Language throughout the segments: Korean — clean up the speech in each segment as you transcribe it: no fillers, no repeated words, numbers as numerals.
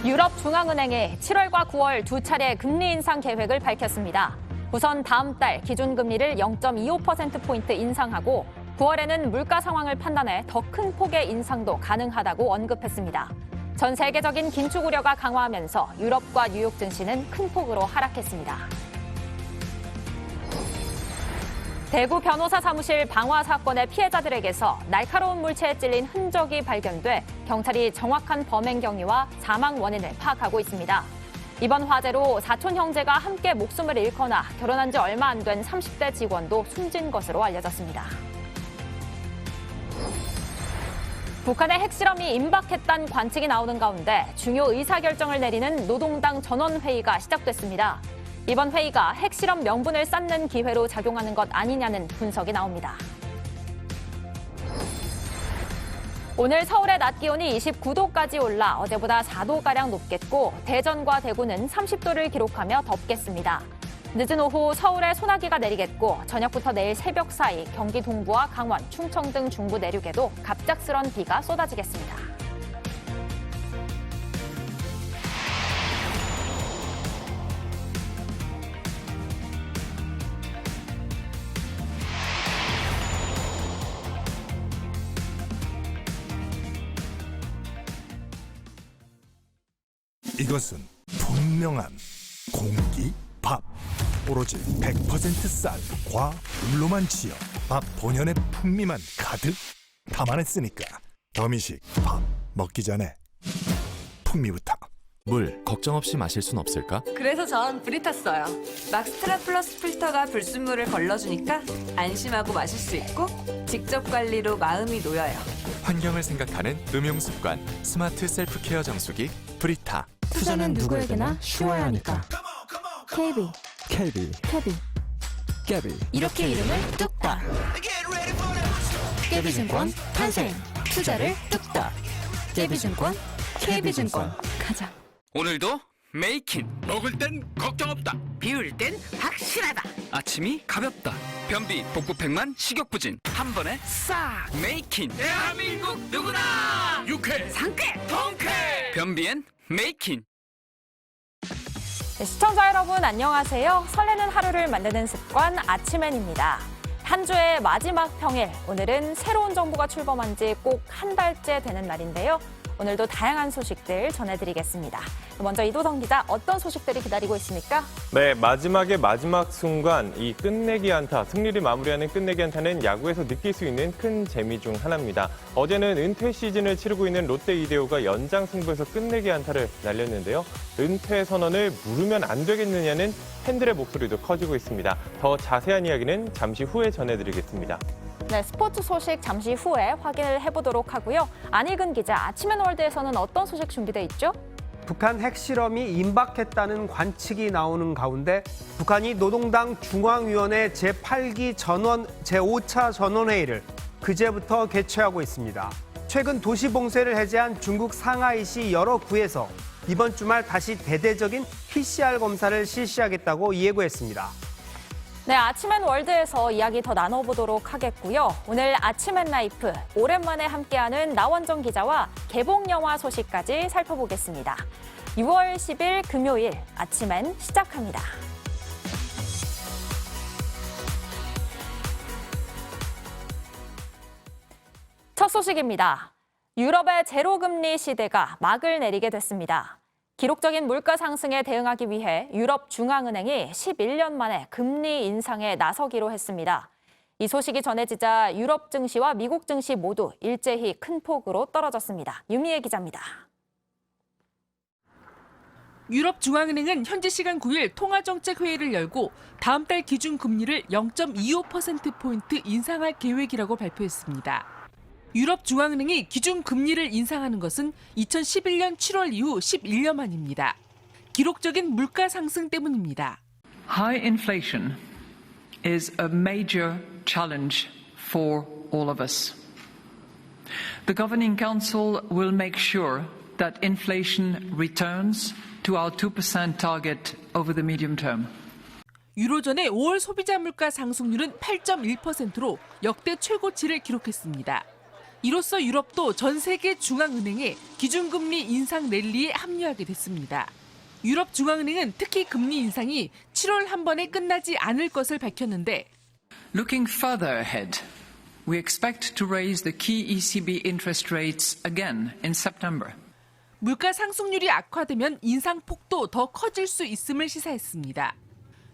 유럽중앙은행이 7월과 9월 두 차례 금리 인상 계획을 밝혔습니다. 우선 다음 달 기준금리를 0.25%포인트 인상하고 9월에는 물가 상황을 판단해 더 큰 폭의 인상도 가능하다고 언급했습니다. 전 세계적인 긴축 우려가 강화하면서 유럽과 뉴욕 증시는 큰 폭으로 하락했습니다. 대구 변호사 사무실 방화 사건의 피해자들에게서 날카로운 물체에 찔린 흔적이 발견돼 경찰이 정확한 범행 경위와 사망 원인을 파악하고 있습니다. 이번 화재로 사촌 형제가 함께 목숨을 잃거나 결혼한 지 얼마 안 된 30대 직원도 숨진 것으로 알려졌습니다. 북한의 핵실험이 임박했다는 관측이 나오는 가운데 중요 의사결정을 내리는 노동당 전원회의가 시작됐습니다. 이번 회의가 핵실험 명분을 쌓는 기회로 작용하는 것 아니냐는 분석이 나옵니다. 오늘 서울의 낮 기온이 29도까지 올라 어제보다 4도가량 높겠고 대전과 대구는 30도를 기록하며 덥겠습니다. 늦은 오후 서울에 소나기가 내리겠고 저녁부터 내일 새벽 사이 경기 동부와 강원, 충청 등 중부 내륙에도 갑작스런 비가 쏟아지겠습니다. 이것은 분명한 공기, 밥. 오로지 100% 쌀, 과, 물로만 지어 밥 본연의 풍미만 가득 담아냈으니까 더미식 밥 먹기 전에 풍미부터. 물 걱정 없이 마실 순 없을까? 그래서 전 브리타 써요. 막스트라 플러스 필터가 불순물을 걸러주니까 안심하고 마실 수 있고 직접 관리로 마음이 놓여요. 환경을 생각하는 음용습관 스마트 셀프케어 정수기 브리타. 투자는 누구에게나 쉬워야 하니까. KB, KB, KB. 깨비. 이렇게 이름을 뚝딱. 깨비증권 탄생. 투자를 뚝딱. 깨비증권, KB증권. 가자. 오늘도 메이킨. 먹을 땐 걱정 없다. 비울 땐 확실하다. 아침이 가볍다. 변비, 복부팽만, 식욕부진 한 번에 싹 메이킨. 대한민국 누구나 유쾌, 상쾌, 통쾌. 변비엔 메이킨. 시청자 여러분 안녕하세요. 설레는 하루를 만드는 습관 아침엔입니다. 한 주의 마지막 평일, 오늘은 새로운 정부가 출범한 지 꼭 한 달째 되는 날인데요. 오늘도 다양한 소식들 전해드리겠습니다. 먼저 이도성 기자, 어떤 소식들이 기다리고 있습니까? 네, 마지막의 마지막 순간 이 끝내기 안타, 승리를 마무리하는 끝내기 안타는 야구에서 느낄 수 있는 큰 재미 중 하나입니다. 어제는 은퇴 시즌을 치르고 있는 롯데 이대호가 연장 승부에서 끝내기 안타를 날렸는데요. 은퇴 선언을 물으면 안 되겠느냐는 팬들의 목소리도 커지고 있습니다. 더 자세한 이야기는 잠시 후에 전해드리겠습니다. 네, 스포츠 소식 잠시 후에 확인을 해보도록 하고요. 안익은 기자, 아침엔 월드에서는 어떤 소식 준비돼 있죠? 북한 핵실험이 임박했다는 관측이 나오는 가운데 북한이 노동당 중앙위원회 제8기 전원 제5차 전원회의를 그제부터 개최하고 있습니다. 최근 도시 봉쇄를 해제한 중국 상하이시 여러 구에서 이번 주말 다시 대대적인 PCR 검사를 실시하겠다고 예고했습니다. 네, 아침엔 월드에서 이야기 더 나눠보도록 하겠고요. 오늘 아침엔 라이프, 오랜만에 함께하는 나원정 기자와 개봉 영화 소식까지 살펴보겠습니다. 6월 10일 금요일 아침엔 시작합니다. 첫 소식입니다. 유럽의 제로금리 시대가 막을 내리게 됐습니다. 기록적인 물가 상승에 대응하기 위해 유럽 중앙은행이 11년 만에 금리 인상에 나서기로 했습니다. 이 소식이 전해지자 유럽 증시와 미국 증시 모두 일제히 큰 폭으로 떨어졌습니다. 유미애 기자입니다. 유럽 중앙은행은 현지 시간 9일 통화정책회의를 열고 다음 달 기준금리를 0.25%포인트 인상할 계획이라고 발표했습니다. 유럽 중앙은행이 기준 금리를 인상하는 것은 2011년 7월 이후 11년 만입니다. 기록적인 물가 상승 때문입니다. High inflation is a major challenge for all of us. The Governing Council will make sure that inflation returns to our 2% target over the medium term. 유로존의 5월 소비자 물가 상승률은 8.1%로 역대 최고치를 기록했습니다. 이로써 유럽도 전 세계 중앙은행의 기준금리 인상 랠리에 합류하게 됐습니다. 유럽 중앙은행은 특히 금리 인상이 7월 한 번에 끝나지 않을 것을 밝혔는데 Looking further ahead, we expect to raise the key ECB interest rates again in September. 물가 상승률이 악화되면 인상 폭도 더 커질 수 있음을 시사했습니다.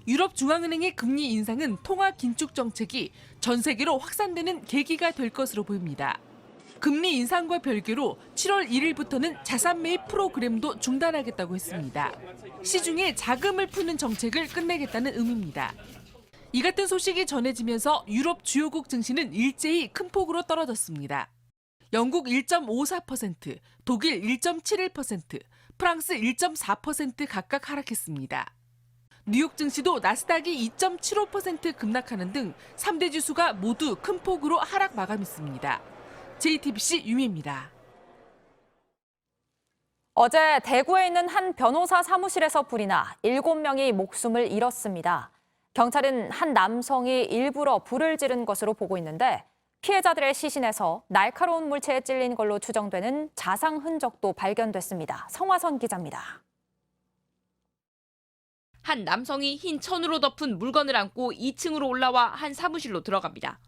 유럽 중앙은행의 금리 인상은 통화 긴축 정책이 전 세계로 확산되는 계기가 될 것으로 보입니다. 금리 인상과 별개로 7월 1일부터는 자산 매입 프로그램도 중단하겠다고 했습니다. 시중에 자금을 푸는 정책을 끝내겠다는 의미입니다. 이 같은 소식이 전해지면서 유럽 주요국 증시는 일제히 큰 폭으로 떨어졌습니다. 영국 1.54%, 독일 1.71%, 프랑스 1.4% 각각 하락했습니다. 뉴욕 증시도 나스닥이 2.75% 급락하는 등 3대 지수가 모두 큰 폭으로 하락 마감했습니다. JTBC 유미입니다. 어제 대구에 있는 한 변호사 사무실에서 불이 나 7명이 목숨을 잃었습니다. 경찰은 한 남성이 일부러 불을 지른 것으로 보고 있는데 피해자들의 시신에서 날카로운 물체에 찔린 걸로 추정되는 자상 흔적도 발견됐습니다. 성화선 기자입니다. 한 남성이 흰 천으로 덮은 물건을 안고 2층으로 올라와 한 사무실로 들어갑니다.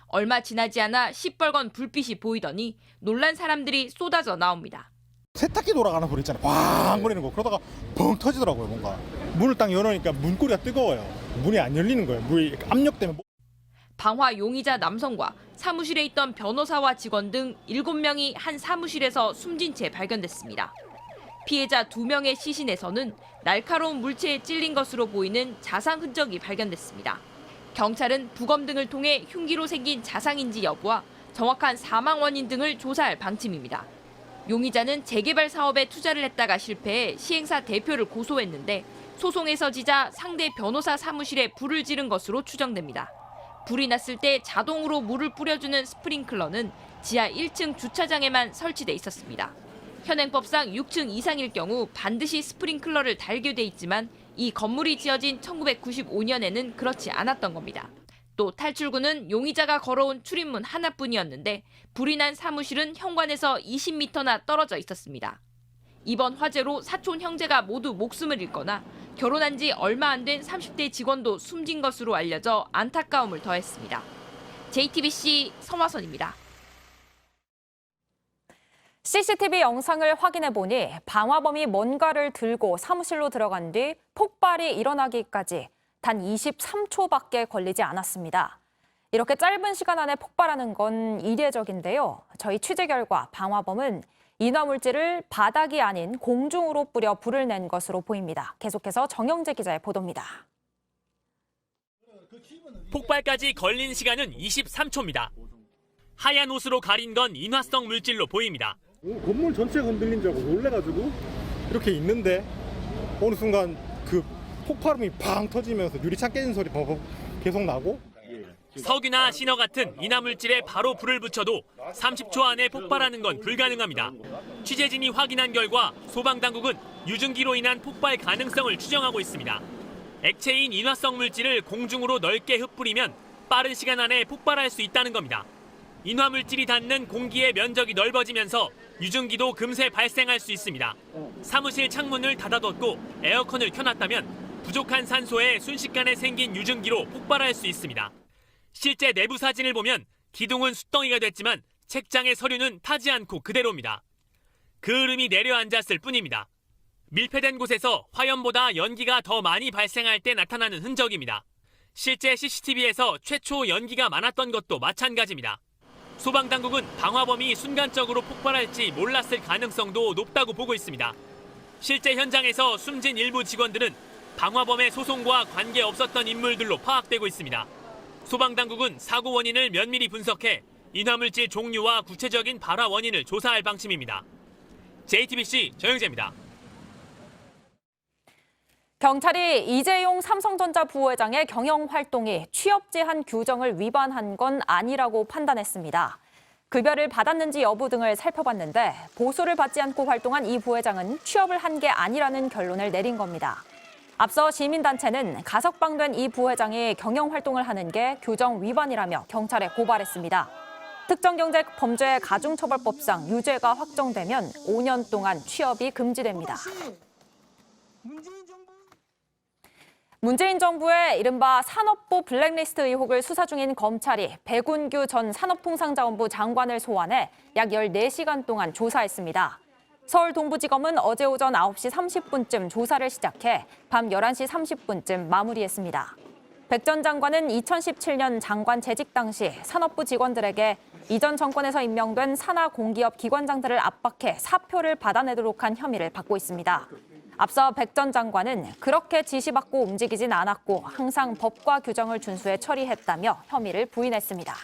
얼마 지나지 않아 시뻘건 불빛이 보이더니 놀란 사람들이 쏟아져 나옵니다. 세탁기 돌아가는 소리 있잖아요. 꽝 거리는 거. 그러다가 벙 터지더라고요, 뭔가. 문을 딱 열어놓으니까 문고리가 뜨거워요. 문이 안 열리는 거예요. 물이 압력 때문에. 방화 용의자 남성과 사무실에 있던 변호사와 직원 등 7명이 한 사무실에서 숨진 채 발견됐습니다. 피해자 2명의 시신에서는 날카로운 물체에 찔린 것으로 보이는 자상 흔적이 발견됐습니다. 경찰은 부검 등을 통해 흉기로 생긴 자상인지 여부와 정확한 사망 원인 등을 조사할 방침입니다. 용의자는 재개발 사업에 투자를 했다가 실패해 시행사 대표를 고소했는데 소송에서 지자 상대 변호사 사무실에 불을 지른 것으로 추정됩니다. 불이 났을 때 자동으로 물을 뿌려주는 스프링클러는 지하 1층 주차장에만 설치돼 있었습니다. 현행법상 6층 이상일 경우 반드시 스프링클러를 달게 돼 있지만 이 건물이 지어진 1995년에는 그렇지 않았던 겁니다. 또 탈출구는 용의자가 걸어온 출입문 하나뿐이었는데 불이 난 사무실은 현관에서 20m나 떨어져 있었습니다. 이번 화재로 사촌 형제가 모두 목숨을 잃거나 결혼한 지 얼마 안 된 30대 직원도 숨진 것으로 알려져 안타까움을 더했습니다. JTBC 성화선입니다. CCTV 영상을 확인해 보니 방화범이 뭔가를 들고 사무실로 들어간 뒤 폭발이 일어나기까지 단 23초밖에 걸리지 않았습니다. 이렇게 짧은 시간 안에 폭발하는 건 이례적인데요. 저희 취재 결과 방화범은 인화물질을 바닥이 아닌 공중으로 뿌려 불을 낸 것으로 보입니다. 계속해서 정영재 기자의 보도입니다. 폭발까지 걸린 시간은 23초입니다. 하얀 옷으로 가린 건 인화성 물질로 보입니다. 건물 전체가 흔들린 줄 알고 놀래가지고 이렇게 있는데 어느 순간 그 폭발음이 팡 터지면서 유리창 깨진 소리 버벅 계속 나고 석유나 신어 같은 인화물질에 바로 불을 붙여도 30초 안에 폭발하는 건 불가능합니다. 취재진이 확인한 결과 소방당국은 유증기로 인한 폭발 가능성을 추정하고 있습니다. 액체인 인화성 물질을 공중으로 넓게 흩뿌리면 빠른 시간 안에 폭발할 수 있다는 겁니다. 인화물질이 닿는 공기의 면적이 넓어지면서 유증기도 금세 발생할 수 있습니다. 사무실 창문을 닫아뒀고 에어컨을 켜놨다면 부족한 산소에 순식간에 생긴 유증기로 폭발할 수 있습니다. 실제 내부 사진을 보면 기둥은 숫덩이가 됐지만 책장의 서류는 타지 않고 그대로입니다. 그을음이 내려앉았을 뿐입니다. 밀폐된 곳에서 화염보다 연기가 더 많이 발생할 때 나타나는 흔적입니다. 실제 CCTV에서 최초 연기가 많았던 것도 마찬가지입니다. 소방당국은 방화범이 순간적으로 폭발할지 몰랐을 가능성도 높다고 보고 있습니다. 실제 현장에서 숨진 일부 직원들은 방화범의 소송과 관계없었던 인물들로 파악되고 있습니다. 소방당국은 사고 원인을 면밀히 분석해 인화물질 종류와 구체적인 발화 원인을 조사할 방침입니다. JTBC 정영재입니다. 경찰이 이재용 삼성전자 부회장의 경영 활동이 취업 제한 규정을 위반한 건 아니라고 판단했습니다. 급여를 받았는지 여부 등을 살펴봤는데 보수를 받지 않고 활동한 이 부회장은 취업을 한 게 아니라는 결론을 내린 겁니다. 앞서 시민단체는 가석방된 이 부회장이 경영 활동을 하는 게 규정 위반이라며 경찰에 고발했습니다. 특정경제범죄 가중처벌법상 유죄가 확정되면 5년 동안 취업이 금지됩니다. 문재인 정부의 이른바 산업부 블랙리스트 의혹을 수사 중인 검찰이 백운규 전 산업통상자원부 장관을 소환해 약 14시간 동안 조사했습니다. 서울 동부지검은 어제 오전 9시 30분쯤 조사를 시작해 밤 11시 30분쯤 마무리했습니다. 백 전 장관은 2017년 장관 재직 당시 산업부 직원들에게 이전 정권에서 임명된 산하 공기업 기관장들을 압박해 사표를 받아내도록 한 혐의를 받고 있습니다. 앞서 백 전 장관은 그렇게 지시받고 움직이진 않았고 항상 법과 규정을 준수해 처리했다며 혐의를 부인했습니다.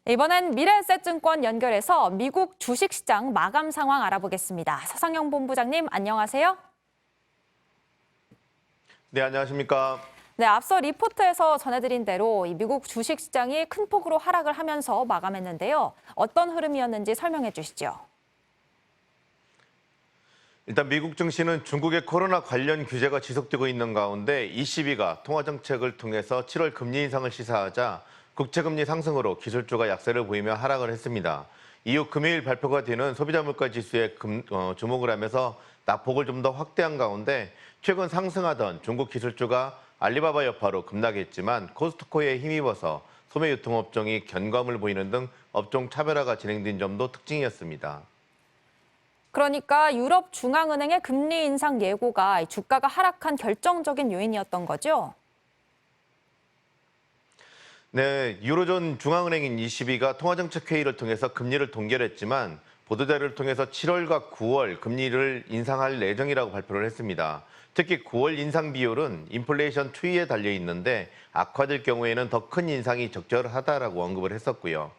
이번엔 미래에셋증권 연결해서 미국 주식시장 마감 상황 알아보겠습니다. 서상영 본부장님, 안녕하세요. 네, 안녕하십니까. 네, 앞서 리포트에서 전해드린 대로 이 미국 주식시장이 큰 폭으로 하락을 하면서 마감했는데요. 어떤 흐름이었는지 설명해 주시죠. 일단 미국 증시는 중국의 코로나 관련 규제가 지속되고 있는 가운데 ECB가 통화정책을 통해서 7월 금리 인상을 시사하자 국채금리 상승으로 기술주가 약세를 보이며 하락을 했습니다. 이후 금요일 발표가 되는 소비자 물가 지수에 주목을 하면서 낙폭을 좀 더 확대한 가운데 최근 상승하던 중국 기술주가 알리바바 여파로 급락했지만 코스트코에 힘입어서 소매 유통업종이 견감을 보이는 등 업종 차별화가 진행된 점도 특징이었습니다. 그러니까 유럽 중앙은행의 금리 인상 예고가 주가가 하락한 결정적인 요인이었던 거죠? 네, 유로존 중앙은행인 ECB가 통화정책 회의를 통해서 금리를 동결했지만 보도자료를 통해서 7월과 9월 금리를 인상할 예정이라고 발표를 했습니다. 특히 9월 인상 비율은 인플레이션 추이에 달려 있는데 악화될 경우에는 더 큰 인상이 적절하다라고 언급을 했었고요.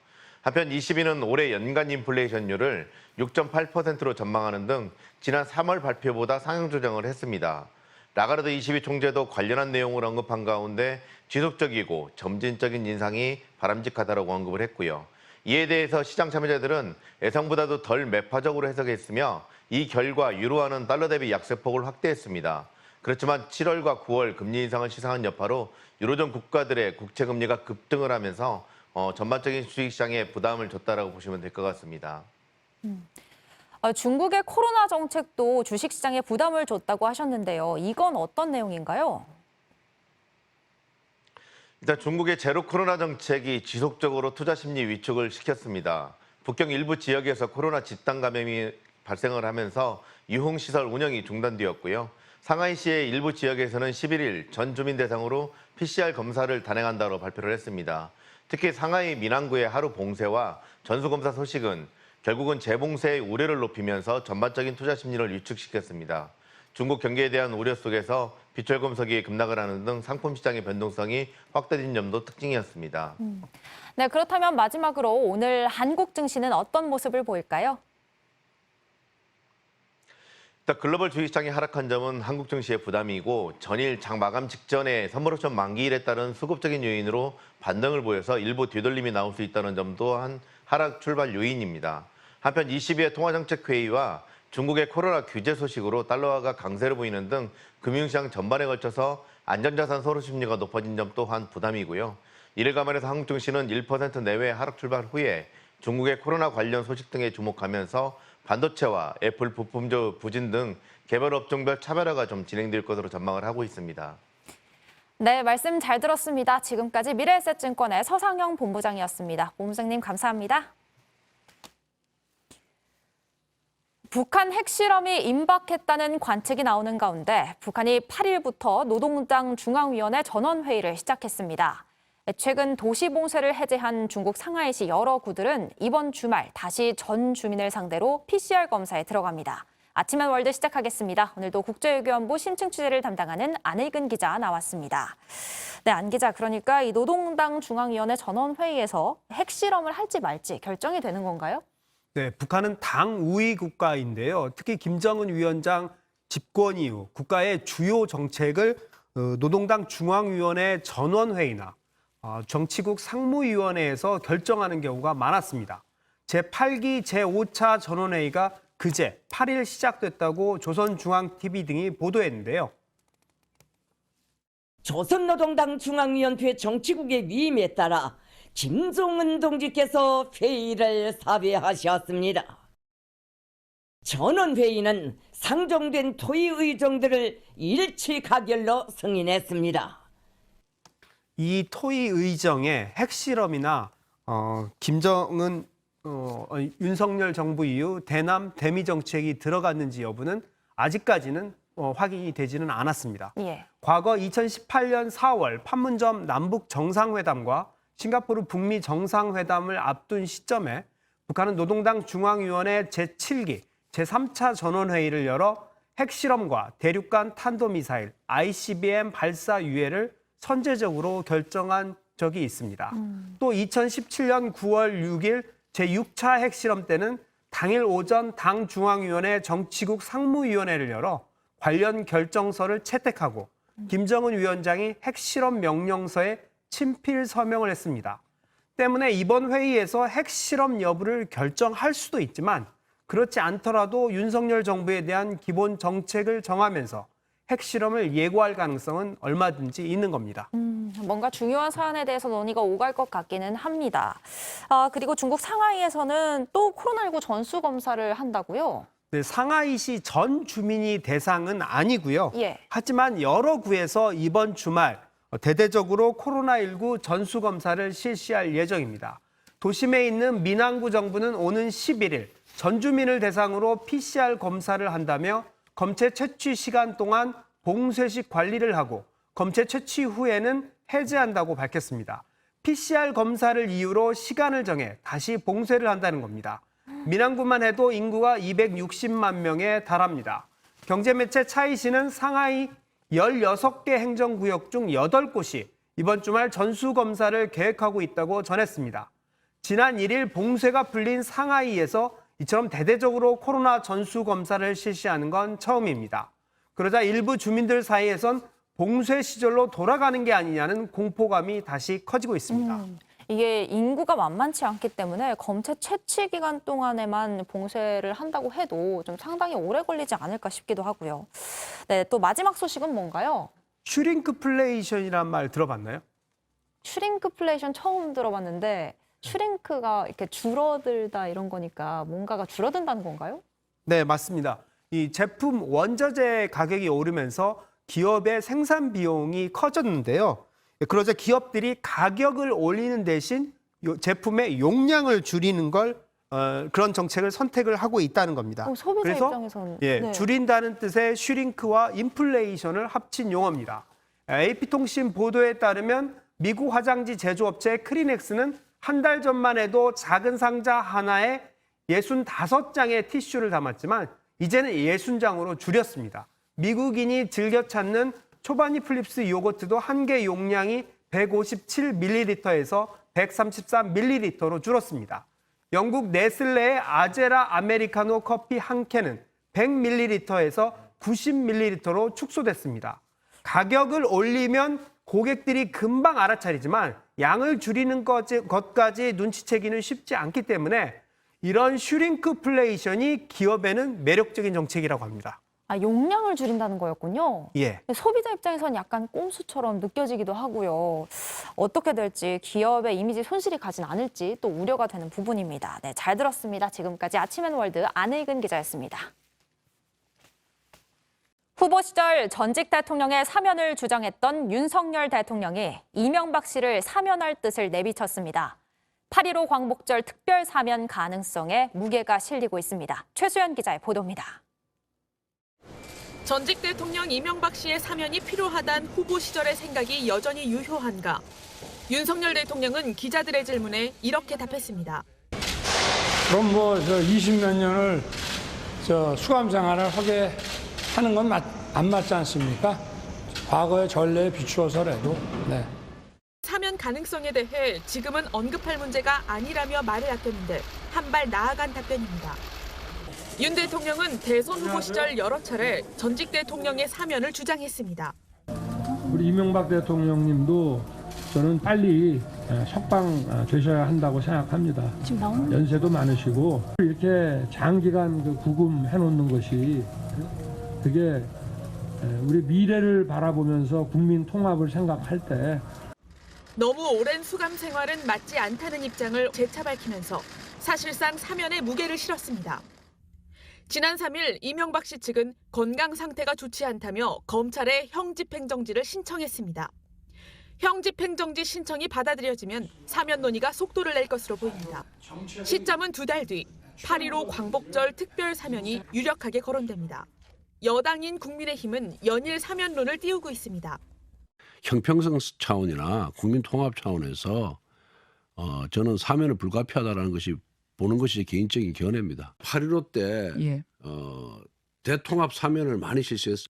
한편 ECB는 올해 연간 인플레이션율을 6.8%로 전망하는 등 지난 3월 발표보다 상향 조정을 했습니다. 라가르드 ECB 총재도 관련한 내용을 언급한 가운데 지속적이고 점진적인 인상이 바람직하다고 언급을 했고요. 이에 대해서 시장 참여자들은 예상보다도 덜 매파적으로 해석했으며 이 결과 유로화는 달러 대비 약세폭을 확대했습니다. 그렇지만 7월과 9월 금리 인상을 시사한 여파로 유로존 국가들의 국채 금리가 급등을 하면서 전반적인 주식시장에 부담을 줬다라고 보시면 될 것 같습니다. 중국의 코로나 정책도 주식시장에 부담을 줬다고 하셨는데요. 이건 어떤 내용인가요? 일단 중국의 제로 코로나 정책이 지속적으로 투자 심리 위축을 시켰습니다. 북경 일부 지역에서 코로나 집단 감염이 발생을 하면서 유흥시설 운영이 중단되었고요. 상하이시의 일부 지역에서는 11일 전 주민 대상으로 PCR 검사를 단행한다고 발표를 했습니다. 특히 상하이 민항구의 하루 봉쇄와 전수검사 소식은 결국은 재봉쇄의 우려를 높이면서 전반적인 투자 심리를 위축시켰습니다. 중국 경기에 대한 우려 속에서 비철금속이 급락을 하는 등 상품 시장의 변동성이 확대된 점도 특징이었습니다. 네, 그렇다면 마지막으로 오늘 한국 증시는 어떤 모습을 보일까요? 일단 글로벌 주식시장이 하락한 점은 한국 증시의 부담이고 전일 장 마감 직전에 선물옵션 만기일에 따른 수급적인 요인으로 반등을 보여서 일부 뒤돌림이 나올 수 있다는 점 또한 하락 출발 요인입니다. 한편 22회 통화정책회의와 중국의 코로나 규제 소식으로 달러화가 강세를 보이는 등 금융시장 전반에 걸쳐서 안전자산 서로 심리가 높아진 점 또한 부담이고요. 이를 감안해서 한국 증시는 1% 내외 하락 출발 후에 중국의 코로나 관련 소식 등에 주목하면서 반도체와 애플 부품조 부진 등 개별 업종별 차별화가 좀 진행될 것으로 전망을 하고 있습니다. 네, 말씀 잘 들었습니다. 지금까지 미래에셋증권의 서상영 본부장이었습니다. 본부장님 감사합니다. 북한 핵실험이 임박했다는 관측이 나오는 가운데 북한이 8일부터 노동당 중앙위원회 전원회의를 시작했습니다. 최근 도시 봉쇄를 해제한 중국 상하이시 여러 구들은 이번 주말 다시 전 주민을 상대로 PCR 검사에 들어갑니다. 아침엔 월드 시작하겠습니다. 오늘도 국제외교연부 신층 취재를 담당하는 안혜근 기자 나왔습니다. 네, 안 기자, 그러니까 이 노동당 중앙위원회 전원회의에서 핵실험을 할지 말지 결정이 되는 건가요? 네, 북한은 당 우위 국가인데요. 특히 김정은 위원장 집권 이후 국가의 주요 정책을 노동당 중앙위원회 전원회의나 정치국 상무위원회에서 결정하는 경우가 많았습니다. 제8기 제5차 전원회의가 그제 8일 시작됐다고 조선중앙TV 등이 보도했는데요. 조선노동당 중앙위원회 정치국의 위임에 따라 김종은 동지께서 회의를 사회하셨습니다. 전원회의는 상정된 토의 의정들을 일치 가결로 승인했습니다. 이 토의 의정의 핵실험이나 김정은 윤석열 정부 이후 대남 대미 정책이 들어갔는지 여부는 아직까지는 확인이 되지는 않았습니다. 예. 과거 2018년 4월 판문점 남북 정상회담과 싱가포르 북미 정상회담을 앞둔 시점에 북한은 노동당 중앙위원회 제7기 제3차 전원회의를 열어 핵실험과 대륙간 탄도미사일 ICBM 발사 유예를 선제적으로 결정한 적이 있습니다. 또 2017년 9월 6일 제6차 핵실험 때는 당일 오전 당 중앙위원회 정치국 상무위원회를 열어 관련 결정서를 채택하고 김정은 위원장이 핵실험 명령서에 친필 서명을 했습니다. 때문에 이번 회의에서 핵실험 여부를 결정할 수도 있지만 그렇지 않더라도 윤석열 정부에 대한 기본 정책을 정하면서 핵실험을 예고할 가능성은 얼마든지 있는 겁니다. 뭔가 중요한 사안에 대해서 논의가 오갈 것 같기는 합니다. 그리고 중국 상하이에서는 또 코로나19 전수검사를 한다고요? 네, 상하이시 전 주민이 대상은 아니고요. 예. 하지만 여러 구에서 이번 주말 대대적으로 코로나19 전수검사를 실시할 예정입니다. 도심에 있는 민항구 정부는 오는 11일 전 주민을 대상으로 PCR 검사를 한다며 검체 채취 시간 동안 봉쇄식 관리를 하고 검체 채취 후에는 해제한다고 밝혔습니다. PCR 검사를 이유로 시간을 정해 다시 봉쇄를 한다는 겁니다. 민항구만 해도 인구가 260만 명에 달합니다. 경제매체 차이시는 상하이 16개 행정구역 중 8곳이 이번 주말 전수검사를 계획하고 있다고 전했습니다. 지난 1일 봉쇄가 풀린 상하이에서 이처럼 대대적으로 코로나 전수검사를 실시하는 건 처음입니다. 그러자 일부 주민들 사이에선 봉쇄 시절로 돌아가는 게 아니냐는 공포감이 다시 커지고 있습니다. 이게 인구가 만만치 않기 때문에 검체 채취 기간 동안에만 봉쇄를 한다고 해도 좀 상당히 오래 걸리지 않을까 싶기도 하고요. 네, 또 마지막 소식은 뭔가요? 슈링크플레이션이란 말 들어봤나요? 슈링크플레이션 처음 들어봤는데 슈링크가 이렇게 줄어들다 이런 거니까 뭔가가 줄어든다는 건가요? 네, 맞습니다. 이 제품 원자재 가격이 오르면서 기업의 생산 비용이 커졌는데요. 그러자 기업들이 가격을 올리는 대신 제품의 용량을 줄이는 걸 그런 정책을 선택을 하고 있다는 겁니다. 소비자 그래서 입장에서는 네. 줄인다는 뜻의 슈링크와 인플레이션을 합친 용어입니다. AP통신 보도에 따르면 미국 화장지 제조업체 크리넥스는 한 달 전만 해도 작은 상자 하나에 65장의 티슈를 담았지만 이제는 60장으로 줄였습니다. 미국인이 즐겨 찾는 초바니 플립스 요거트도 한 개 용량이 157ml에서 134ml로 줄었습니다. 영국 네슬레의 아제라 아메리카노 커피 한 캔은 100ml에서 90ml로 축소됐습니다. 가격을 올리면 고객들이 금방 알아차리지만 양을 줄이는 것까지 눈치채기는 쉽지 않기 때문에 이런 슈링크플레이션이 기업에는 매력적인 정책이라고 합니다. 용량을 줄인다는 거였군요. 예. 소비자 입장에서는 약간 꼼수처럼 느껴지기도 하고요. 어떻게 될지 기업의 이미지 손실이 가진 않을지 또 우려가 되는 부분입니다. 네, 잘 들었습니다. 지금까지 아침앤월드 안혜근 기자였습니다. 후보 시절 전직 대통령의 사면을 주장했던 윤석열 대통령이 이명박 씨를 사면할 뜻을 내비쳤습니다. 8.15 광복절 특별 사면 가능성에 무게가 실리고 있습니다. 최수연 기자의 보도입니다. 전직 대통령 이명박 씨의 사면이 필요하단 후보 시절의 생각이 여전히 유효한가? 윤석열 대통령은 기자들의 질문에 이렇게 답했습니다. 그럼 20몇 년을 수감 생활을 하게 하는 건 안 맞지 않습니까? 과거의 전례에 비추어서라도. 네. 사면 가능성에 대해 지금은 언급할 문제가 아니라며 말을 아꼈는데 한 발 나아간 답변입니다. 윤 대통령은 대선 후보 시절 여러 차례 전직 대통령의 사면을 주장했습니다. 우리 이명박 대통령님도 저는 빨리 석방 되셔야 한다고 생각합니다. 연세도 많으시고 이렇게 장기간 구금해 놓는 것이 그게 우리 미래를 바라보면서 국민 통합을 생각할 때 너무 오랜 수감 생활은 맞지 않다는 입장을 재차 밝히면서 사실상 사면에 무게를 실었습니다. 지난 3일 이명박 씨 측은 건강 상태가 좋지 않다며 검찰에 형집행정지를 신청했습니다. 형집행정지 신청이 받아들여지면 사면 논의가 속도를 낼 것으로 보입니다. 시점은 2달 뒤 8.15 광복절 특별 사면이 유력하게 거론됩니다. 여당인 국민의힘은 연일 사면론을 띄우고 있습니다. 형평성 차원이나 국민 통합 차원에서 저는 사면을 불가피하다라는 것이 보는 것이 개인적인 견해입니다. 8.15 때 대통합 사면을 많이 실시했습니다.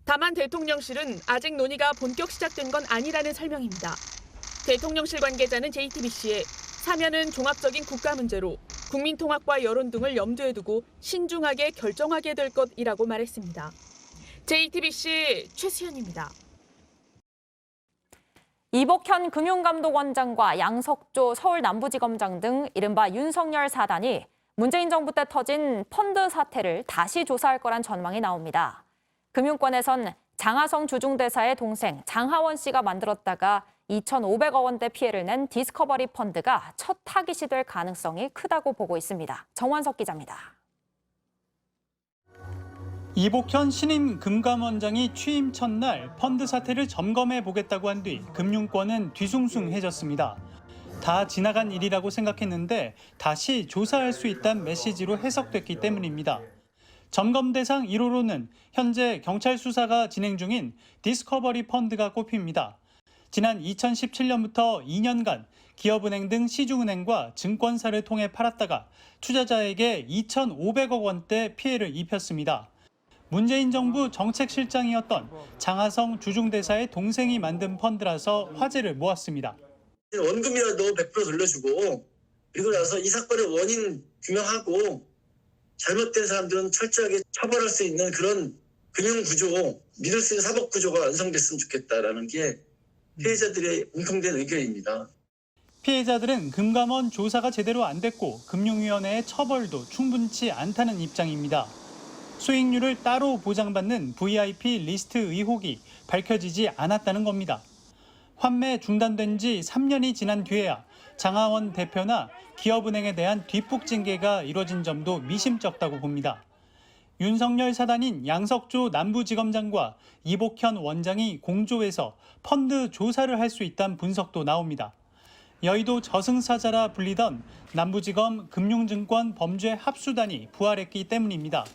다만 대통령실은 아직 논의가 본격 시작된 건 아니라는 설명입니다. 대통령실 관계자는 JTBC에 사면은 종합적인 국가 문제로 국민 통합과 여론 등을 염두에 두고 신중하게 결정하게 될 것이라고 말했습니다. JTBC 최수연입니다. 이복현 금융감독원장과 양석조 서울남부지검장 등 이른바 윤석열 사단이 문재인 정부 때 터진 펀드 사태를 다시 조사할 거란 전망이 나옵니다. 금융권에선 장하성 주중대사의 동생 장하원 씨가 만들었다가 2,500억 원대 피해를 낸 디스커버리 펀드가 첫 타깃이 될 가능성이 크다고 보고 있습니다. 정원석 기자입니다. 이복현 신임 금감원장이 취임 첫날 펀드 사태를 점검해 보겠다고 한 뒤 금융권은 뒤숭숭해졌습니다. 다 지나간 일이라고 생각했는데 다시 조사할 수 있다는 메시지로 해석됐기 때문입니다. 점검 대상 1호로는 현재 경찰 수사가 진행 중인 디스커버리 펀드가 꼽힙니다. 지난 2017년부터 2년간 기업은행 등 시중은행과 증권사를 통해 팔았다가 투자자에게 2,500억 원대 피해를 입혔습니다. 문재인 정부 정책실장이었던 장하성 주중대사의 동생이 만든 펀드라서 화제를 모았습니다. 원금이라도 100% 돌려주고 그리고 나서 이 사건의 원인 규명하고 잘못된 사람들은 철저하게 처벌할 수 있는 그런 금융구조, 믿을 수 있는 사법구조가 완성됐으면 좋겠다라는 게 피해자들의 공통된 의견입니다. 피해자들은 금감원 조사가 제대로 안 됐고 금융위원회의 처벌도 충분치 않다는 입장입니다. 수익률을 따로 보장받는 VIP 리스트 의혹이 밝혀지지 않았다는 겁니다. 환매 중단된 지 3년이 지난 뒤에야 장하원 대표나 기업은행에 대한 뒷북 징계가 이뤄진 점도 미심쩍다고 봅니다. 윤석열 사단인 양석조 남부지검장과 이복현 원장이 공조해서 펀드 조사를 할 수 있다는 분석도 나옵니다. 여의도 저승사자라 불리던 남부지검 금융증권 범죄 합수단이 부활했기 때문입니다.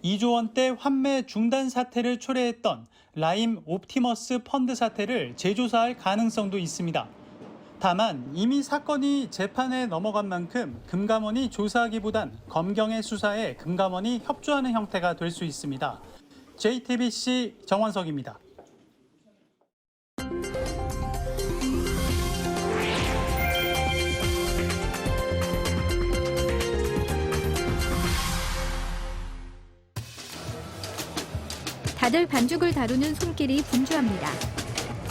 2조 원대 환매 중단 사태를 초래했던 라임 옵티머스 펀드 사태를 재조사할 가능성도 있습니다. 다만 이미 사건이 재판에 넘어간 만큼 금감원이 조사하기보단 검경의 수사에 금감원이 협조하는 형태가 될 수 있습니다. JTBC 정원석입니다. 다들 반죽을 다루는 손길이 분주합니다.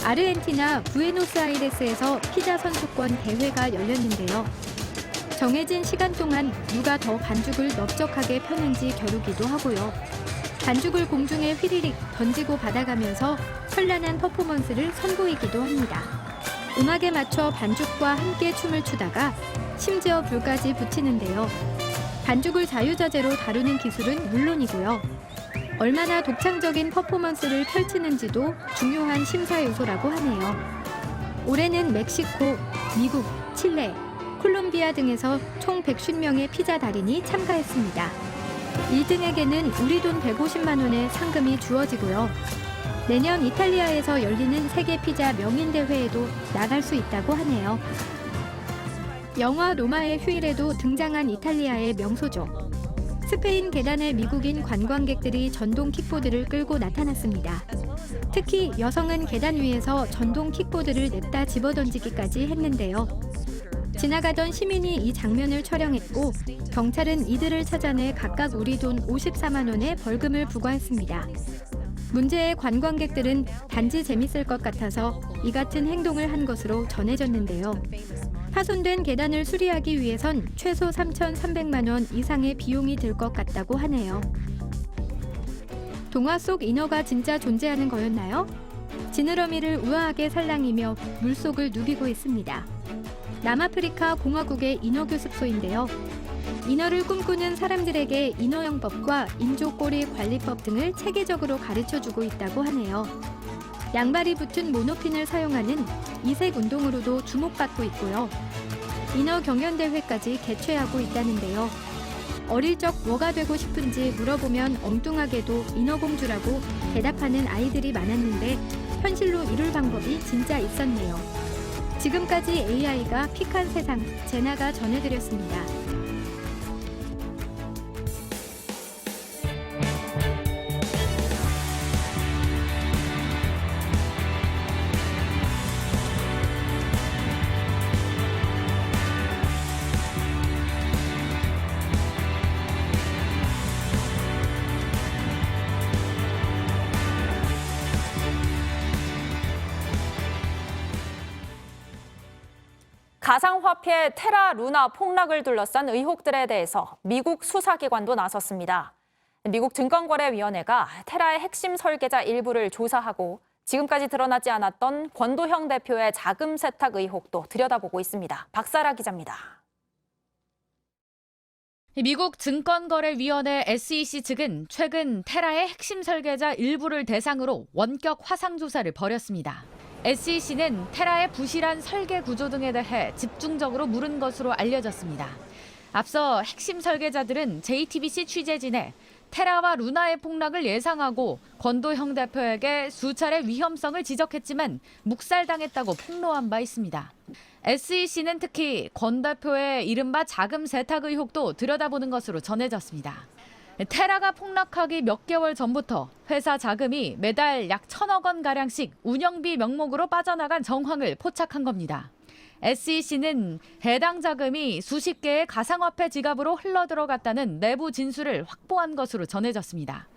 아르헨티나 부에노스아이레스에서 피자 선수권 대회가 열렸는데요. 정해진 시간 동안 누가 더 반죽을 넓적하게 펴는지 겨루기도 하고요. 반죽을 공중에 휘리릭 던지고 받아가면서 현란한 퍼포먼스를 선보이기도 합니다. 음악에 맞춰 반죽과 함께 춤을 추다가 심지어 불까지 붙이는데요. 반죽을 자유자재로 다루는 기술은 물론이고요. 얼마나 독창적인 퍼포먼스를 펼치는지도 중요한 심사 요소라고 하네요. 올해는 멕시코, 미국, 칠레, 콜롬비아 등에서 총 150명의 피자 달인이 참가했습니다. 1등에게는 우리 돈 150만 원의 상금이 주어지고요. 내년 이탈리아에서 열리는 세계 피자 명인대회에도 나갈 수 있다고 하네요. 영화 로마의 휴일에도 등장한 이탈리아의 명소죠. 스페인 계단에 미국인 관광객들이 전동 킥보드를 끌고 나타났습니다. 특히 여성은 계단 위에서 전동 킥보드를 냅다 집어던지기까지 했는데요. 지나가던 시민이 이 장면을 촬영했고 경찰은 이들을 찾아내 각각 우리 돈 54만 원의 벌금을 부과했습니다. 문제의 관광객들은 단지 재밌을 것 같아서 이 같은 행동을 한 것으로 전해졌는데요. 파손된 계단을 수리하기 위해선 최소 3,300만 원 이상의 비용이 들 것 같다고 하네요. 동화 속 인어가 진짜 존재하는 거였나요? 지느러미를 우아하게 살랑이며 물속을 누비고 있습니다. 남아프리카 공화국의 인어 교습소인데요. 인어를 꿈꾸는 사람들에게 인어영법과 인조꼬리 관리법 등을 체계적으로 가르쳐주고 있다고 하네요. 양발이 붙은 모노핀을 사용하는 이색 운동으로도 주목받고 있고요. 인어 경연대회까지 개최하고 있다는데요. 어릴 적 뭐가 되고 싶은지 물어보면 엉뚱하게도 인어공주라고 대답하는 아이들이 많았는데 현실로 이룰 방법이 진짜 있었네요. 지금까지 AI가 픽한 세상, 제나가 전해드렸습니다. 가상화폐 테라 루나 폭락을 둘러싼 의혹들에 대해서 미국 수사기관도 나섰습니다. 미국 증권거래위원회가 테라의 핵심 설계자 일부를 조사하고 지금까지 드러나지 않았던 권도형 대표의 자금 세탁 의혹도 들여다보고 있습니다. 박사라 기자입니다. 미국 증권거래위원회 SEC 측은 최근 테라의 핵심 설계자 일부를 대상으로 원격 화상 조사를 벌였습니다. SEC는 테라의 부실한 설계 구조 등에 대해 집중적으로 물은 것으로 알려졌습니다. 앞서 핵심 설계자들은 JTBC 취재진에 테라와 루나의 폭락을 예상하고 권도형 대표에게 수차례 위험성을 지적했지만 묵살당했다고 폭로한 바 있습니다. SEC는 특히 권 대표의 이른바 자금 세탁 의혹도 들여다보는 것으로 전해졌습니다. 테라가 폭락하기 몇 개월 전부터 회사 자금이 매달 약 1,000억 원가량씩 운영비 명목으로 빠져나간 정황을 포착한 겁니다. SEC는 해당 자금이 수십 개의 가상화폐 지갑으로 흘러들어갔다는 내부 진술을 확보한 것으로 전해졌습니다.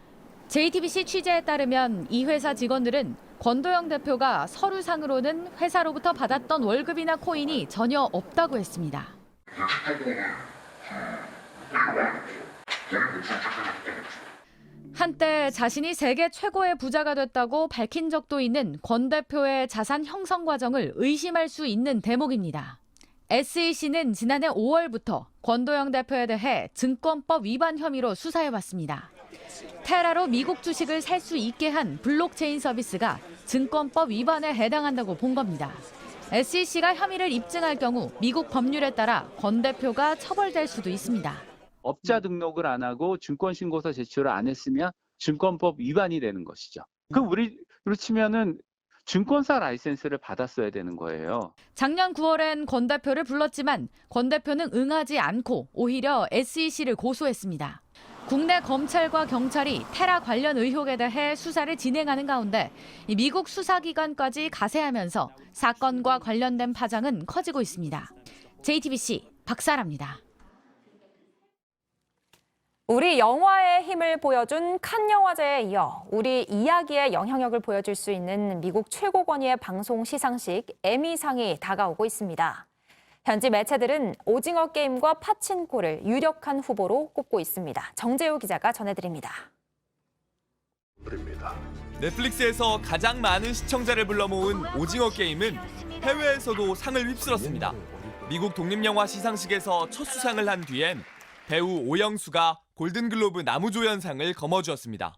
JTBC 취재에 따르면 이 회사 직원들은 권도형 대표가 서류상으로는 회사로부터 받았던 월급이나 코인이 전혀 없다고 했습니다. 한때 자신이 세계 최고의 부자가 됐다고 밝힌 적도 있는 권 대표의 자산 형성 과정을 의심할 수 있는 대목입니다. SEC는 지난해 5월부터 권도형 대표에 대해 증권법 위반 혐의로 수사해왔습니다. 테라로 미국 주식을 살 수 있게 한 블록체인 서비스가 증권법 위반에 해당한다고 본 겁니다. SEC가 혐의를 입증할 경우 미국 법률에 따라 권 대표가 처벌될 수도 있습니다. 업자 등록을 안 하고 증권신고서 제출을 안 했으면 증권법 위반이 되는 것이죠. 그럼 우리로 치면은 증권사 라이센스를 받았어야 되는 거예요. 작년 9월엔 권 대표를 불렀지만 권 대표는 응하지 않고 오히려 SEC를 고소했습니다. 국내 검찰과 경찰이 테라 관련 의혹에 대해 수사를 진행하는 가운데 미국 수사기관까지 가세하면서 사건과 관련된 파장은 커지고 있습니다. JTBC 박사라입니다. 우리 영화의 힘을 보여준 칸 영화제에 이어 우리 이야기의 영향력을 보여줄 수 있는 미국 최고 권위의 방송 시상식 에미상이 다가오고 있습니다. 현지 매체들은 오징어 게임과 파친코를 유력한 후보로 꼽고 있습니다. 정재우 기자가 전해드립니다. 넷플릭스에서 가장 많은 시청자를 불러 모은 오징어 게임은 해외에서도 상을 휩쓸었습니다. 미국 독립영화 시상식에서 첫 수상을 한 뒤엔 배우 오영수가 골든글로브 나무조연상을 거머쥐었습니다.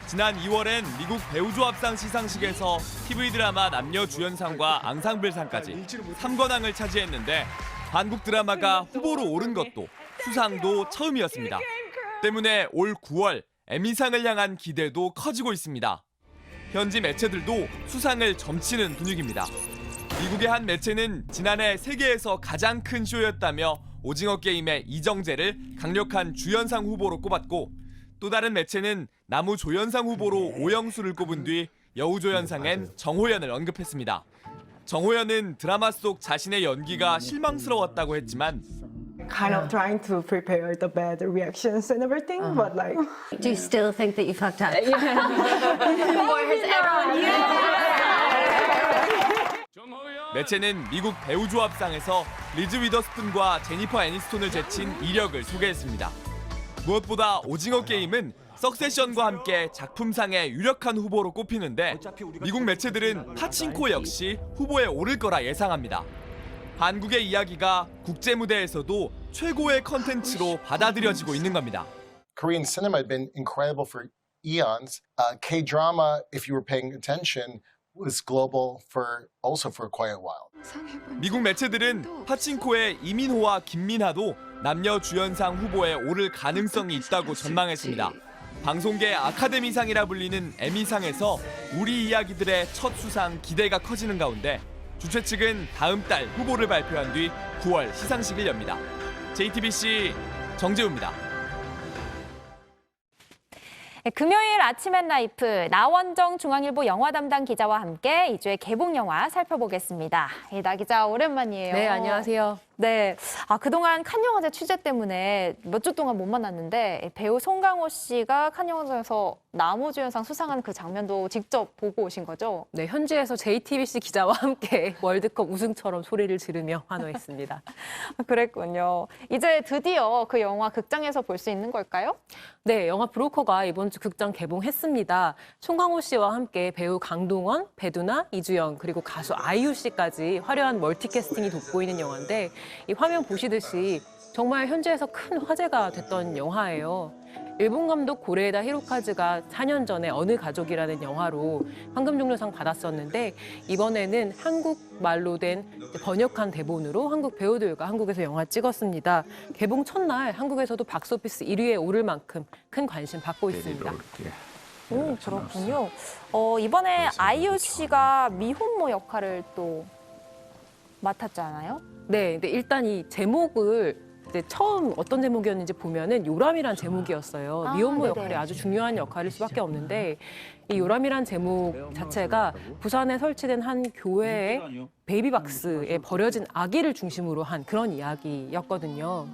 지난 2월엔 미국 배우조합상 시상식에서 TV 드라마 남녀주연상과 앙상블상까지 3관왕을 차지했는데 한국 드라마가 후보로 오른 것도 수상도 처음이었습니다. 때문에 올 9월 에미상을 향한 기대도 커지고 있습니다. 현지 매체들도 수상을 점치는 분위기입니다. 미국의 한 매체는 지난해 세계에서 가장 큰 쇼였다며 오징어 게임의 이정재를 강력한 주연상 후보로 꼽았고 또 다른 매체는 나무조연상 후보로 오영수를 꼽은 뒤 여우조연상엔 정호연을 언급했습니다. 정호연은 드라마 속 자신의 연기가 실망스러웠다고 했지만 kind of trying to prepare the bad reactions and everything, but like, Do you still think that you fucked up? Or has everyone? 매체는 미국 배우조합상에서 리즈 위더스푼과 제니퍼 애니스톤을 제친 이력을 소개했습니다. 무엇보다 오징어 게임은 석세션과 함께 작품상의 유력한 후보로 꼽히는데 미국 매체들은 파친코 역시 후보에 오를 거라 예상합니다. 한국의 이야기가 국제 무대에서도 최고의 컨텐츠로 받아들여지고 있는 겁니다. Korean cinema had been incredible for eons. K-drama, if you were paying attention, was global also for quite a while. 미국 매체들은 파친코의 이민호와 김민하도 남녀 주연상 후보에 오를 가능성이 있다고 전망했습니다. 방송계 아카데미상이라 불리는 에미상에서 우리 이야기들의 첫 수상 기대가 커지는 가운데 주최 측은 다음 달 후보를 발표한 뒤 9월 시상식을 엽니다. JTBC 정재우입니다. 금요일 아침 앤 라이프 나원정 중앙일보 영화 담당 기자와 함께 이 주의 개봉 영화 살펴보겠습니다. 나 기자 오랜만이에요. 네, 안녕하세요. 네, 그동안 칸 영화제 취재 때문에 몇 주 동안 못 만났는데 배우 송강호 씨가 칸 영화제에서 남우주연상 수상하는 그 장면도 직접 보고 오신 거죠? 네, 현지에서 JTBC 기자와 함께 월드컵 우승처럼 소리를 지르며 환호했습니다. 그랬군요. 이제 드디어 그 영화 극장에서 볼 수 있는 걸까요? 네, 영화 브로커가 이번 주 극장 개봉했습니다. 송강호 씨와 함께 배우 강동원, 배두나, 이주연 그리고 가수 아이유 씨까지 화려한 멀티캐스팅이 돋보이는 영화인데 이 화면 보시듯이 정말 현지에서 큰 화제가 됐던 영화예요. 일본 감독 고레에다 히로카즈가 4년 전에 어느 가족이라는 영화로 황금종려상 받았었는데 이번에는 한국말로 된 번역한 대본으로 한국 배우들과 한국에서 영화 찍었습니다. 개봉 첫날 한국에서도 박스오피스 1위에 오를 만큼 큰 관심 받고 있습니다. 오, 그렇군요. 이번에 아이유 씨가 미혼모 역할을 또 맡았잖아요. 네, 근데 일단 이 제목을 이제 처음 어떤 제목이었는지 보면은 요람이란 제목이었어요. 미혼모 역할이 아주 중요한 역할일 수밖에 없는데 이 요람이란 제목 자체가 부산에 설치된 한 교회의 베이비박스에 버려진 아기를 중심으로 한 그런 이야기였거든요.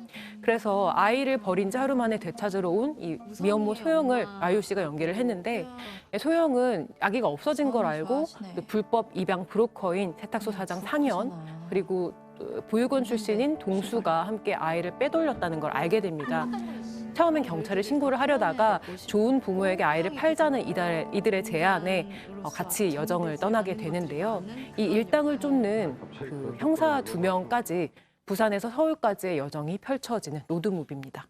그래서 아이를 버린 지 하루 만에 되찾으러 온 이 미혼모 소영을 아이유 씨가 연기를 했는데 소영은 아기가 없어진 걸 알고 불법 입양 브로커인 세탁소 사장 상현 그리고 보육원 출신인 동수가 함께 아이를 빼돌렸다는 걸 알게 됩니다. 처음엔 경찰에 신고를 하려다가 좋은 부모에게 아이를 팔자는 이들의 제안에 같이 여정을 떠나게 되는데요. 이 일당을 쫓는 그 형사 2명까지 부산에서 서울까지의 여정이 펼쳐지는 로드무비입니다.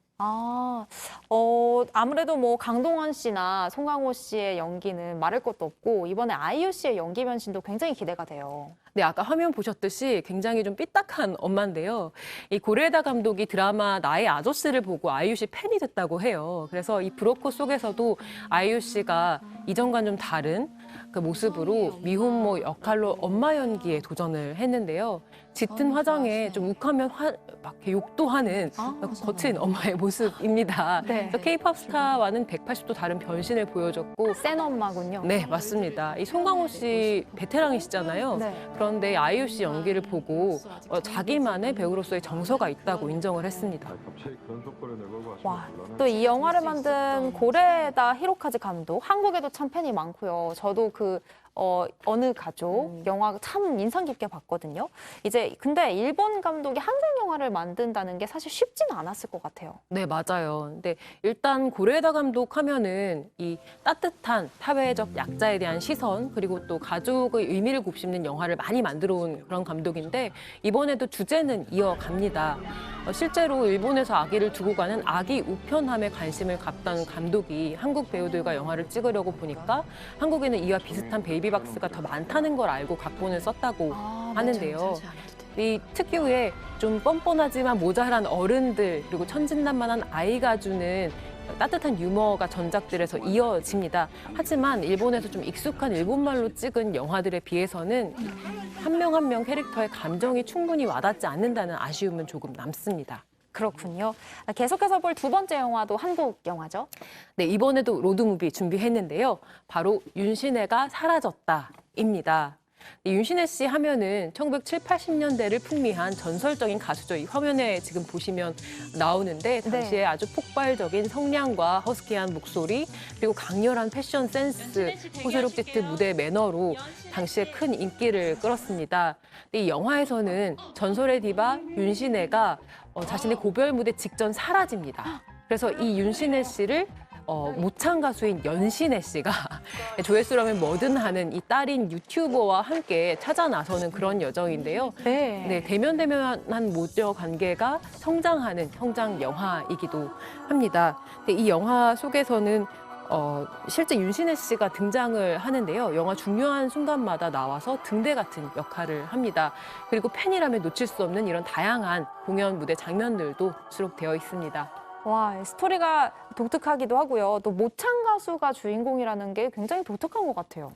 아무래도 뭐 강동원 씨나 송강호 씨의 연기는 말할 것도 없고 이번에 아이유 씨의 연기 변신도 굉장히 기대가 돼요. 네, 아까 화면 보셨듯이 굉장히 좀 삐딱한 엄마인데요. 이 고레에다 감독이 드라마 나의 아저씨를 보고 아이유 씨 팬이 됐다고 해요. 그래서 이 브로커 속에서도 아이유 씨가 이전과는 좀 다른 그 모습으로 미혼모 역할로 엄마 연기에 도전을 했는데요. 짙은 화장에 좀 욱하면 막 욕도 하는 거친 엄마의 모습입니다. 그래서 K-팝 스타와는 180도 다른 변신을 보여줬고 센 엄마군요. 네, 맞습니다. 이 송강호 씨 베테랑이시잖아요. 그런데 아이유 씨 연기를 보고 자기만의 배우로서의 정서가 있다고 인정을 했습니다. 와, 또 이 영화를 만든 고레에다 히로카즈 감독, 한국에도 참 팬이 많고요. 저도 어느 가족 영화 참 인상 깊게 봤거든요. 근데 일본 감독이 한국 영화를 만든다는 게 사실 쉽지는 않았을 것 같아요. 네, 맞아요. 근데 일단 고레에다 감독 하면은 이 따뜻한 사회적 약자에 대한 시선 그리고 또 가족의 의미를 곱씹는 영화를 많이 만들어 온 그런 감독인데 이번에도 주제는 이어갑니다. 실제로 일본에서 아기를 두고 가는 아기 우편함에 관심을 갖던 감독이 한국 배우들과 영화를 찍으려고 보니까 한국에는 이와 비슷한 베이비박스가 더 많다는 걸 알고 각본을 썼다고 하는데요. 이 특유의 좀 뻔뻔하지만 모자란 어른들 그리고 천진난만한 아이가 주는 따뜻한 유머가 전작들에서 이어집니다. 하지만 일본에서 좀 익숙한 일본말로 찍은 영화들에 비해서는 한 명 한 명 캐릭터의 감정이 충분히 와닿지 않는다는 아쉬움은 조금 남습니다. 그렇군요. 계속해서 볼 두 번째 영화도 한국 영화죠? 네, 이번에도 로드무비 준비했는데요. 바로 윤신혜가 사라졌다입니다. 윤신혜 씨 하면은 1970, 80년대를 풍미한 전설적인 가수죠. 이 화면에 지금 보시면 나오는데 당시에 아주 폭발적인 성량과 허스키한 목소리 그리고 강렬한 패션 센스, 호소력 짙은 무대 매너로 당시에 큰 인기를 끌었습니다. 이 영화에서는 전설의 디바 윤신혜가 자신의 고별 무대 직전 사라집니다. 그래서 이 윤신혜 씨를 모창 가수인 연신혜 씨가 조회수라면 뭐든 하는 이 딸인 유튜버와 함께 찾아 나서는 그런 여정인데요. 네, 대면대면한 모녀 관계가 성장하는 성장 영화이기도 합니다. 근데 이 영화 속에서는 실제 윤신혜 씨가 등장을 하는데요. 영화 중요한 순간마다 나와서 등대 같은 역할을 합니다. 그리고 팬이라면 놓칠 수 없는 이런 다양한 공연 무대 장면들도 수록되어 있습니다. 와, 스토리가 독특하기도 하고요. 또 모창 가수가 주인공이라는 게 굉장히 독특한 것 같아요.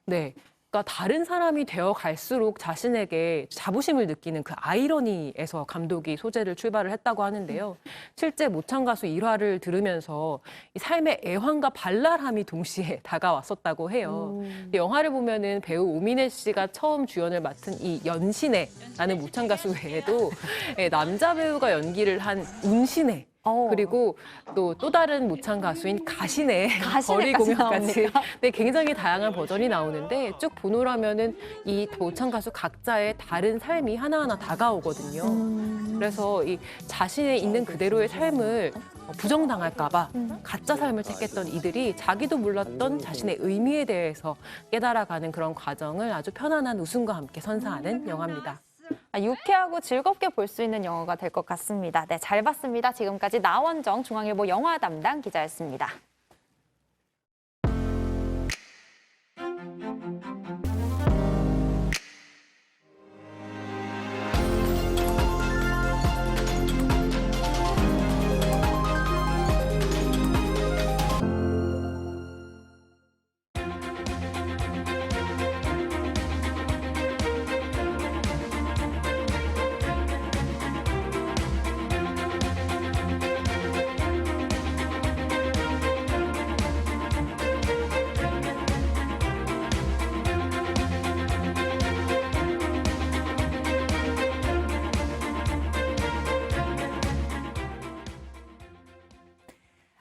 네. 그러니까 다른 사람이 되어 갈수록 자신에게 자부심을 느끼는 그 아이러니에서 감독이 소재를 출발을 했다고 하는데요. 실제 모창 가수 1화를 들으면서 이 삶의 애환과 발랄함이 동시에 다가왔었다고 해요. 영화를 보면은 배우 오민혜 씨가 처음 주연을 맡은 이 연신혜라는 모창 가수 외에도 남자 배우가 연기를 한 운신혜, 그리고 또 다른 모창 가수인 가신의 거리 공연까지 네, 굉장히 다양한 버전이 나오는데 쭉 보노라면은 이 모창 가수 각자의 다른 삶이 하나하나 다가오거든요. 그래서 이 자신의 있는 그대로의 삶을 부정당할까 봐 가짜 삶을 택했던 이들이 자기도 몰랐던 자신의 의미에 대해서 깨달아가는 그런 과정을 아주 편안한 웃음과 함께 선사하는 영화입니다. 유쾌하고 즐겁게 볼 수 있는 영화가 될 것 같습니다. 네, 잘 봤습니다. 지금까지 나원정 중앙일보 영화 담당 기자였습니다.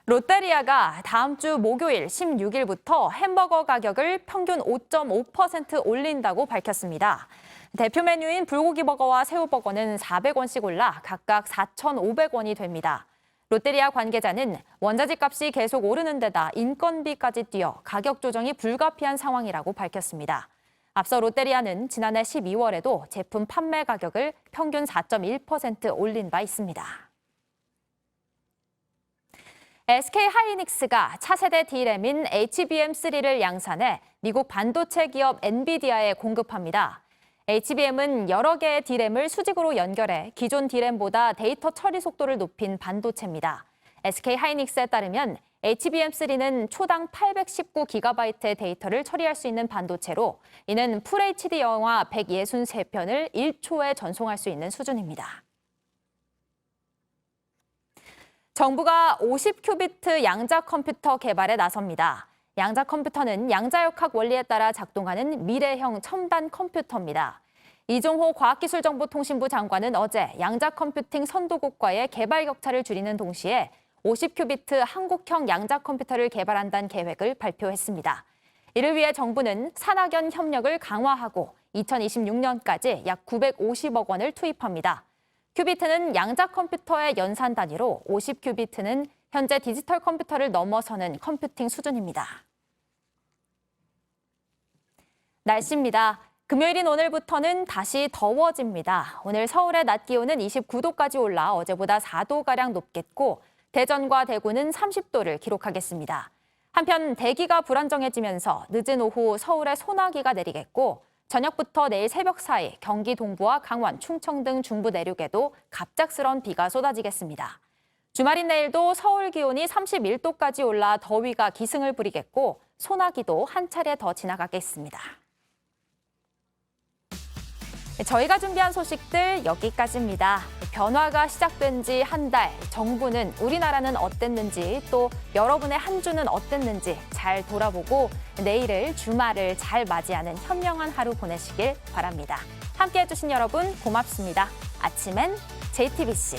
롯데리아가 다음 주 목요일 16일부터 햄버거 가격을 평균 5.5% 올린다고 밝혔습니다. 대표 메뉴인 불고기 버거와 새우버거는 400원씩 올라 각각 4,500원이 됩니다. 롯데리아 관계자는 원자재 값이 계속 오르는 데다 인건비까지 뛰어 가격 조정이 불가피한 상황이라고 밝혔습니다. 앞서 롯데리아는 지난해 12월에도 제품 판매 가격을 평균 4.1% 올린 바 있습니다. SK 하이닉스가 차세대 D램인 HBM3를 양산해 미국 반도체 기업 엔비디아에 공급합니다. HBM은 여러 개의 D램을 수직으로 연결해 기존 D램보다 데이터 처리 속도를 높인 반도체입니다. SK하이닉스에 따르면 HBM3는 초당 819GB의 데이터를 처리할 수 있는 반도체로 이는 FHD 영화 163편을 1초에 전송할 수 있는 수준입니다. 정부가 50큐비트 양자 컴퓨터 개발에 나섭니다. 양자 컴퓨터는 양자역학 원리에 따라 작동하는 미래형 첨단 컴퓨터입니다. 이종호 과학기술정보통신부 장관은 어제 양자 컴퓨팅 선도국과의 개발 격차를 줄이는 동시에 50큐비트 한국형 양자 컴퓨터를 개발한다는 계획을 발표했습니다. 이를 위해 정부는 산학연 협력을 강화하고 2026년까지 약 950억 원을 투입합니다. 큐비트는 양자 컴퓨터의 연산 단위로 50큐비트는 현재 디지털 컴퓨터를 넘어서는 컴퓨팅 수준입니다. 날씨입니다. 금요일인 오늘부터는 다시 더워집니다. 오늘 서울의 낮 기온은 29도까지 올라 어제보다 4도가량 높겠고 대전과 대구는 30도를 기록하겠습니다. 한편 대기가 불안정해지면서 늦은 오후 서울에 소나기가 내리겠고 저녁부터 내일 새벽 사이 경기 동부와 강원, 충청 등 중부 내륙에도 갑작스런 비가 쏟아지겠습니다. 주말인 내일도 서울 기온이 31도까지 올라 더위가 기승을 부리겠고 소나기도 한 차례 더 지나가겠습니다. 저희가 준비한 소식들 여기까지입니다. 변화가 시작된 지 한 달, 정부는 우리나라는 어땠는지 또 여러분의 한 주는 어땠는지 잘 돌아보고 내일을 주말을 잘 맞이하는 현명한 하루 보내시길 바랍니다. 함께해 주신 여러분 고맙습니다. 아침엔 JTBC.